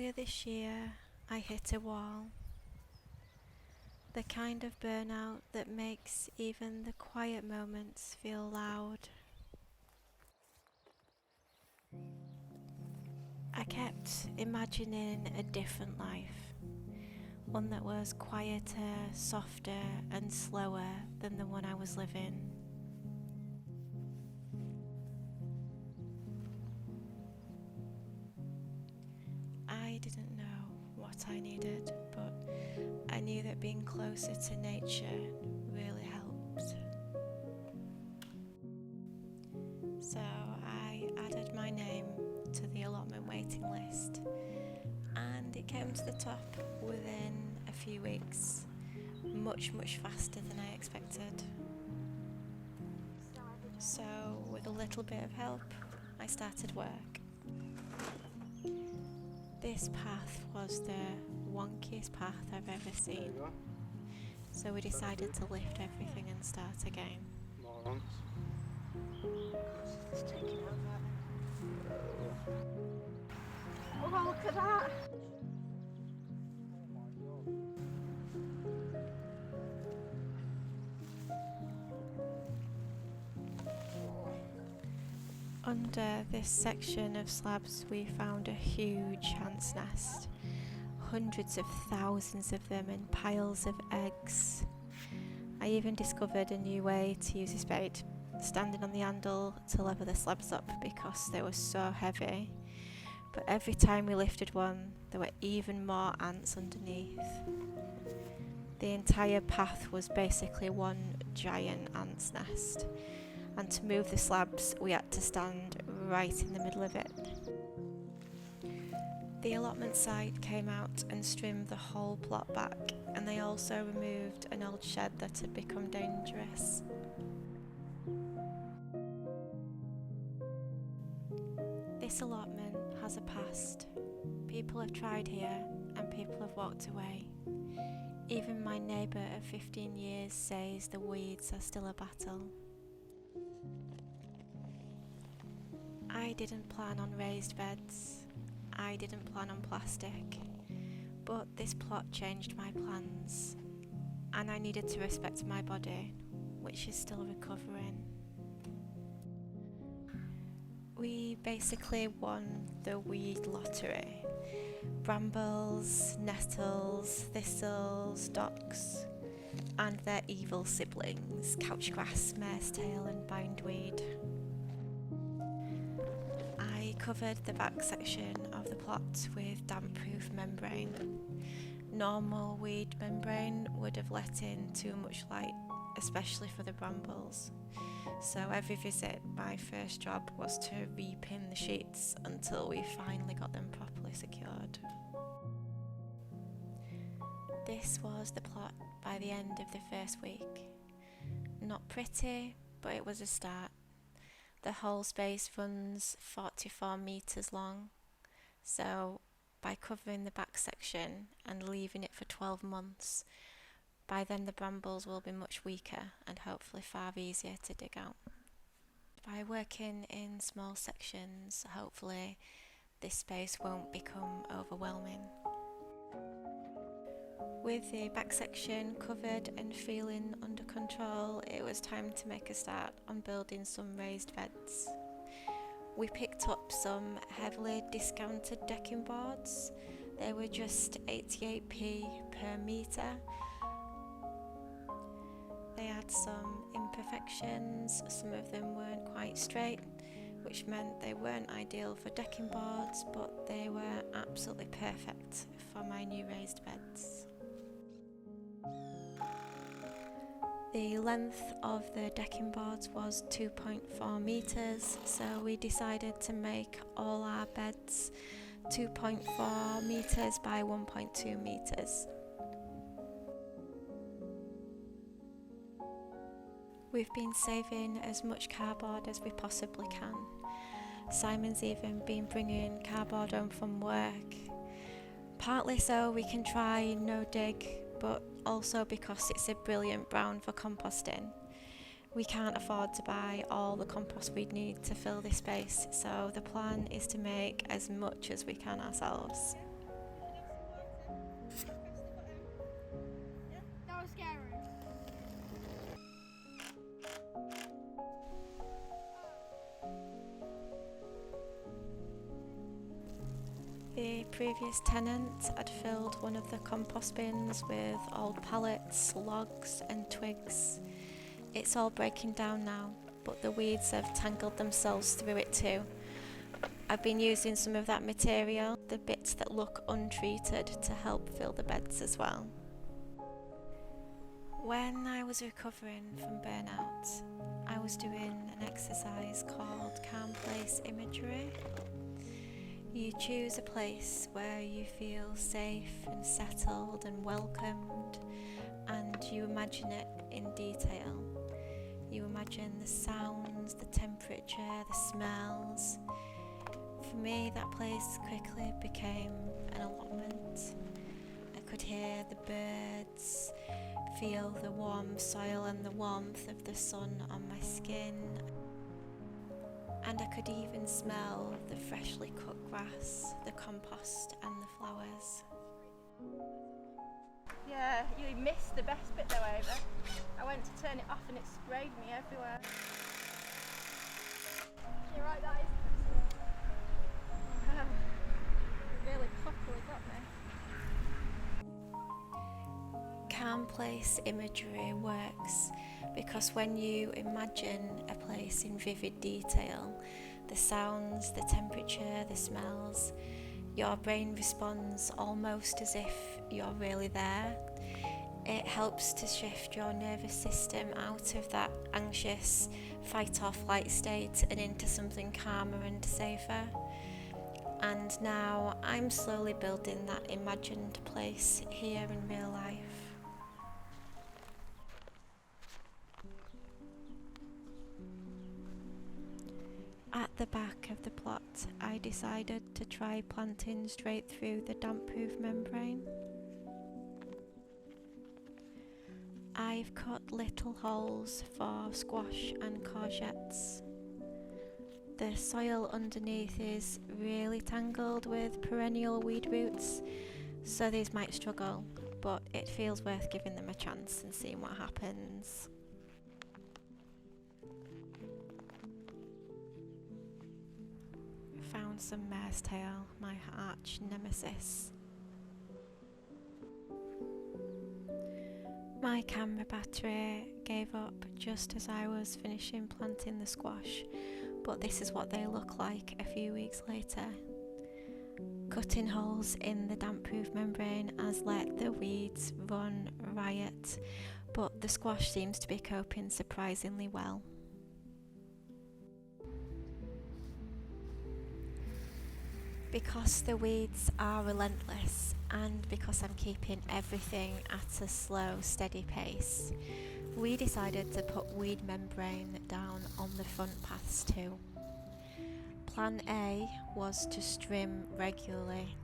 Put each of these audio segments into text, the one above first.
Earlier this year, I hit a wall. The kind of burnout that makes even the quiet moments feel loud. I kept imagining a different life, one that was quieter, softer, and slower than the one I was living. I didn't know what I needed, but I knew that being closer to nature really helped. So I added my name to the allotment waiting list, and it came to the top within a few weeks, much faster than I expected. So with a little bit of help, I started work. This path was the wonkiest path I've ever seen, so we decided to lift everything and start again. Morons. It's taking over. Oh, look at that! Under this section of slabs we found a huge ants' nest, hundreds of thousands of them in piles of eggs. I even discovered a new way to use a spade, standing on the handle to lever the slabs up because they were so heavy. But every time we lifted one, there were even more ants underneath. The entire path was basically one giant ant's nest, and to move the slabs we had to stand right in the middle of it. The allotment site came out and trimmed the whole plot back, and they also removed an old shed that had become dangerous. This allotment has a past. People have tried here and people have walked away. Even my neighbour of 15 years says the weeds are still a battle. I didn't plan on raised beds. I didn't plan on plastic. But this plot changed my plans, and I needed to respect my body, which is still recovering. We basically won the weed lottery. Brambles, nettles, thistles, docks, and their evil siblings, couchgrass, marestail and bindweed. I covered the back section of the plot with damp-proof membrane. Normal weed membrane would have let in too much light, especially for the brambles. So every visit, my first job was to repin the sheets until we finally got them properly secured. This was the plot by the end of the first week. Not pretty, but it was a start. The whole space runs 44 metres long, so by covering the back section and leaving it for 12 months, by then the brambles will be much weaker and hopefully far easier to dig out. By working in small sections, hopefully this space won't become overwhelming. With the back section covered and feeling under control, it was time to make a start on building some raised beds. We picked up some heavily discounted decking boards. They were just 88p per metre. They had some imperfections, some of them weren't quite straight, which meant they weren't ideal for decking boards, but they were absolutely perfect for my new raised beds. The length of the decking boards was 2.4 metres, so we decided to make all our beds 2.4 metres by 1.2 metres. We've been saving as much cardboard as we possibly can. Simon's even been bringing cardboard home from work, partly so we can try no dig, but also because it's a brilliant brown for composting. We can't afford to buy all the compost we'd need to fill this space, so the plan is to make as much as we can ourselves. The previous tenant had filled one of the compost bins with old pallets, logs and twigs. It's all breaking down now, but the weeds have tangled themselves through it too. I've been using some of that material, the bits that look untreated, to help fill the beds as well. When I was recovering from burnout, I was doing an exercise called calm place imagery. You choose a place where you feel safe and settled and welcomed, and you imagine it in detail. You imagine the sounds, the temperature, the smells. For me, that place quickly became an allotment. I could hear the birds, feel the warm soil and the warmth of the sun on my skin, and I could even smell the freshly cut grass, the compost and the flowers. Yeah, you missed the best bit though, Ava. I went to turn it off and it sprayed me everywhere. You're right, that is wow. It really properly got me. Calm place imagery works because when you imagine a place in vivid detail, the sounds, the temperature, the smells, your brain responds almost as if you're really there. It helps to shift your nervous system out of that anxious fight or flight state and into something calmer and safer. And now I'm slowly building that imagined place here in real life. At the back of the plot, I decided to try planting straight through the damp-proof membrane. I've cut little holes for squash and courgettes. The soil underneath is really tangled with perennial weed roots, so these might struggle, but it feels worth giving them a chance and seeing what happens. Found some marestail, my arch nemesis. My camera battery gave up just as I was finishing planting the squash, but this is what they look like a few weeks later. Cutting holes in the damp-proof membrane has let the weeds run riot, but the squash seems to be coping surprisingly well. Because the weeds are relentless and because I'm keeping everything at a slow, steady pace, we decided to put weed membrane down on the front paths too. Plan A was to trim regularly,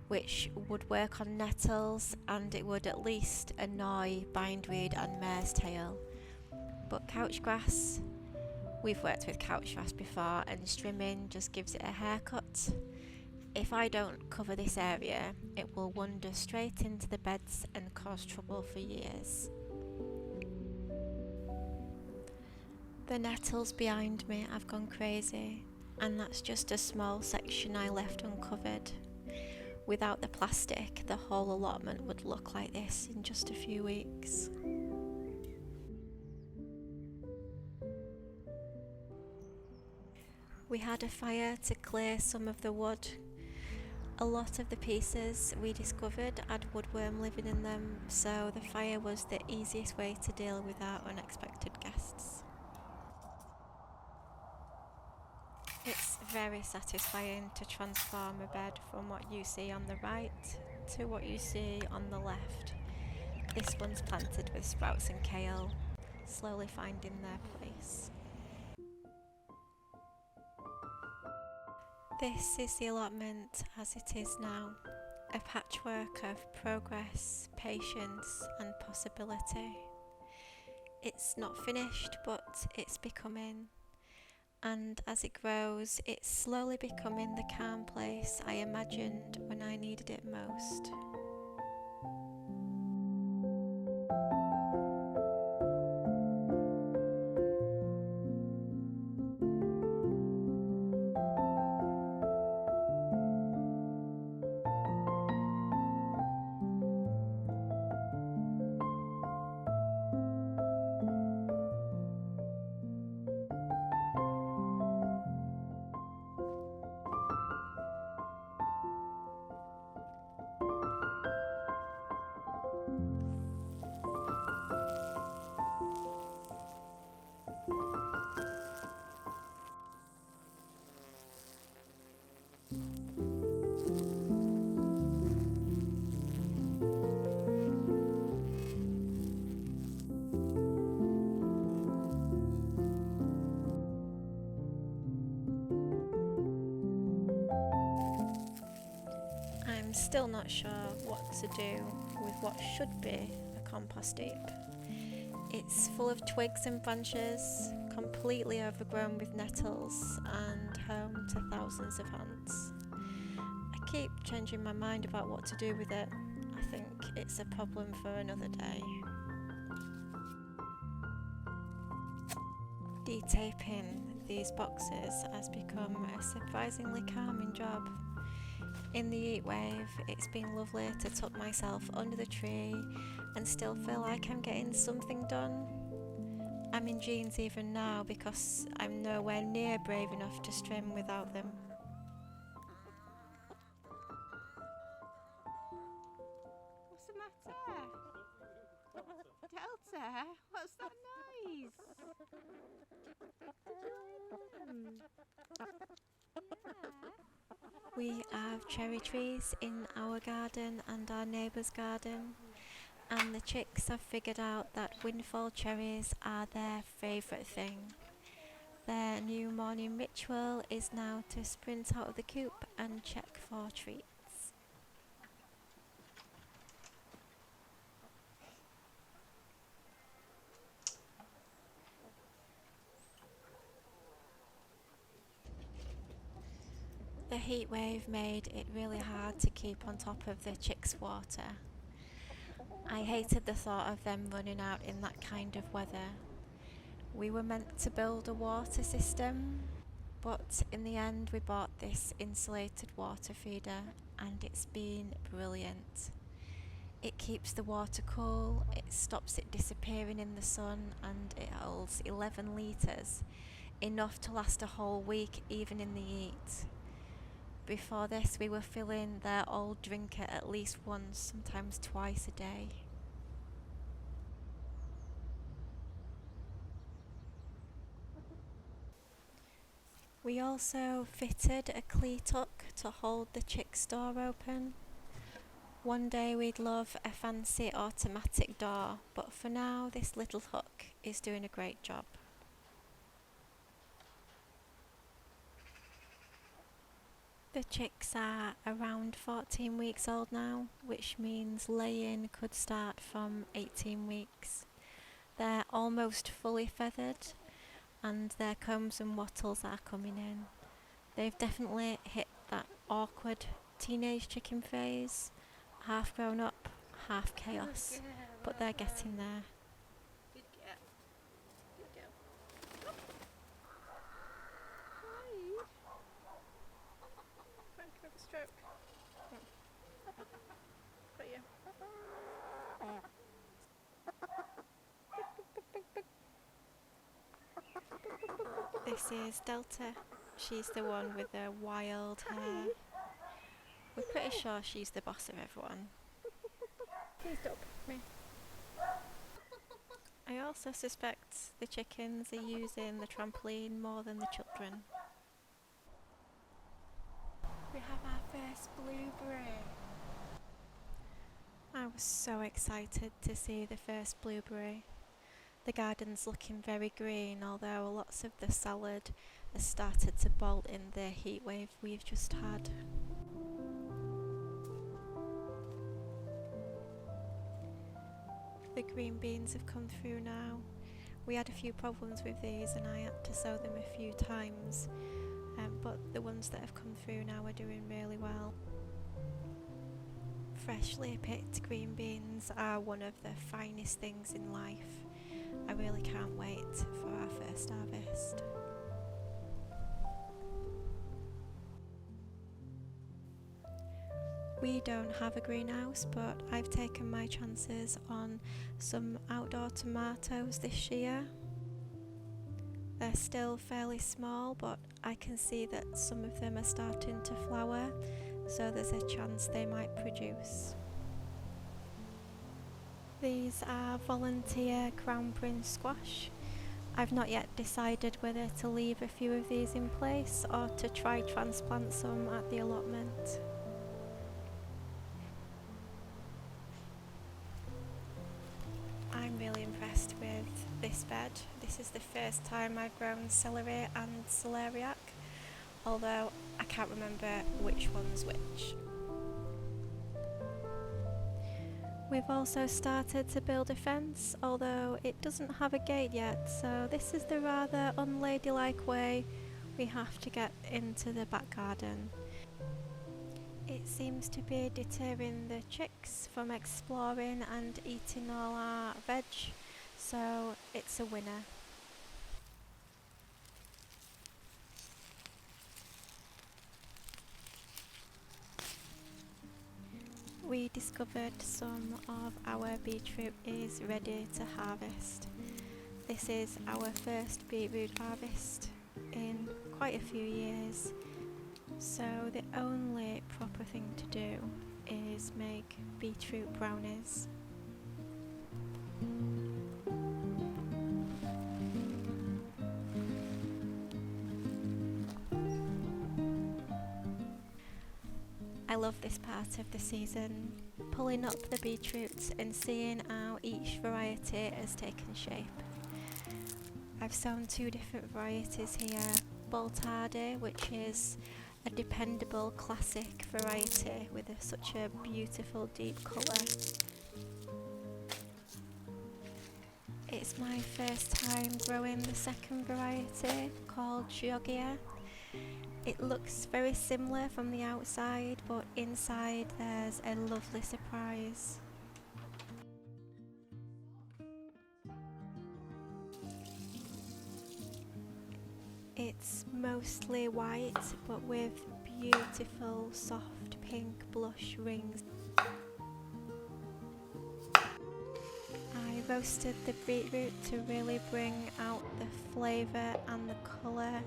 which would work on nettles and it would at least annoy bindweed and mare's tail. But couch grass, we've worked with couch grass before and trimming just gives it a haircut. If I don't cover this area, it will wander straight into the beds and cause trouble for years. The nettles behind me have gone crazy, and that's just a small section I left uncovered. Without the plastic, the whole allotment would look like this in just a few weeks. We had a fire to clear some of the wood. A lot of the pieces we discovered had woodworm living in them, so the fire was the easiest way to deal with our unexpected guests. It's very satisfying to transform a bed from what you see on the right to what you see on the left. This one's planted with sprouts and kale, slowly finding their place. This is the allotment as it is now, a patchwork of progress, patience and possibility. It's not finished, but it's becoming, and as it grows, it's slowly becoming the calm place I imagined when I needed it most. still not sure what to do with what should be a compost heap. It's full of twigs and branches, completely overgrown with nettles and home to thousands of ants. I keep changing my mind about what to do with it. I think it's a problem for another day. Detaping these boxes has become a surprisingly calming job. In the heat wave, it's been lovely to tuck myself under the tree and still feel like I'm getting something done. I'm in jeans even now because I'm nowhere near brave enough to swim without them. What's the matter? Delta? What's that noise? We have cherry trees in our garden and our neighbour's garden, and the chicks have figured out that windfall cherries are their favourite thing. Their new morning ritual is now to sprint out of the coop and check for treats. The heat wave made it really hard to keep on top of the chicks' water. I hated the thought of them running out in that kind of weather. We were meant to build a water system, but in the end we bought this insulated water feeder and it's been brilliant. It keeps the water cool, it stops it disappearing in the sun, and it holds 11 litres, enough to last a whole week even in the heat. Before this, we were filling their old drinker at least once, sometimes twice a day. We also fitted a cleat hook to hold the chick's door open. One day we'd love a fancy automatic door, but for now this little hook is doing a great job. The chicks are around 14 weeks old now, which means laying could start from 18 weeks. They're almost fully feathered and their combs and wattles are coming in. They've definitely hit that awkward teenage chicken phase, half grown up, half chaos, but they're getting there. Good girl. Good girl. Hi. Frank, have a stroke. Got you. This is Delta. She's the one with the wild hair. We're pretty sure she's the boss of everyone. Please stop. Me. I also suspect the chickens are using the trampoline more than the children. We have our first blueberry. I was so excited to see the first blueberry. The garden's looking very green, although lots of the salad has started to bolt in the heat wave we've just had. The green beans have come through now. We had a few problems with these and I had to sow them a few times, but the ones that have come through now are doing really well. Freshly picked green beans are one of the finest things in life. I really can't wait for our first harvest. We don't have a greenhouse, but I've taken my chances on some outdoor tomatoes this year. They're still fairly small, but I can see that some of them are starting to flower, so there's a chance they might produce. These are volunteer crown prince squash. I've not yet decided whether to leave a few of these in place or to try transplant some at the allotment. I'm really impressed with this bed. This is the first time I've grown celery and celeriac, although I can't remember which one's which. We've also started to build a fence, although it doesn't have a gate yet, so this is the rather unladylike way we have to get into the back garden. It seems to be deterring the chicks from exploring and eating all our veg, so it's a winner. We discovered some of our beetroot is ready to harvest. This is our first beetroot harvest in quite a few years, so the only proper thing to do is make beetroot brownies. I love this part of the season, pulling up the beetroots and seeing how each variety has taken shape. I've sown 2 different varieties here, Boltardi, which is a dependable classic variety with such a beautiful deep colour. It's my first time growing the second variety called Georgia. It looks very similar from the outside, but inside there's a lovely surprise. It's mostly white, but with beautiful soft pink blush rings. I roasted the beetroot to really bring out the flavour and the colour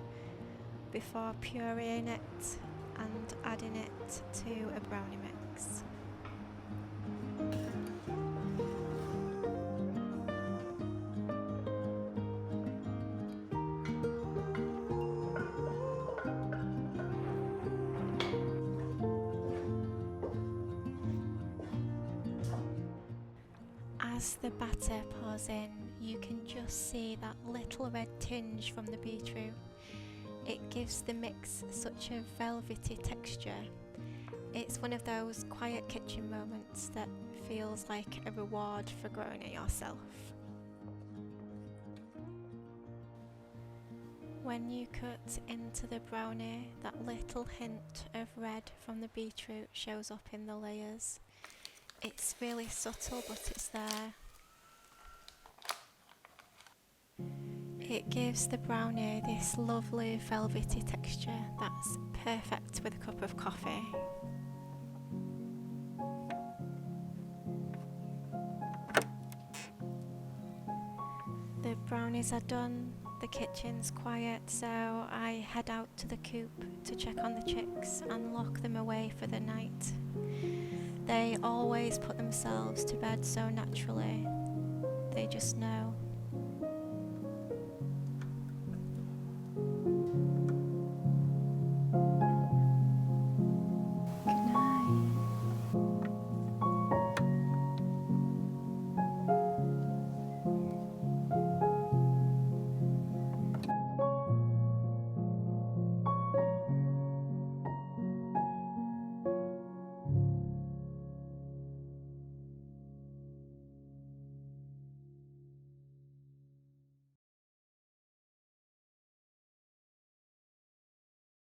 before pureeing it and adding it to a brownie mix. As the batter pours in, you can just see that little red tinge from the beetroot. It gives the mix such a velvety texture. It's one of those quiet kitchen moments that feels like a reward for growing it yourself. When you cut into the brownie, that little hint of red from the beetroot shows up in the layers. It's really subtle, but it's there. It gives the brownie this lovely velvety texture that's perfect with a cup of coffee. The brownies are done, the kitchen's quiet, so I head out to the coop to check on the chicks and lock them away for the night. They always put themselves to bed so naturally, they just know.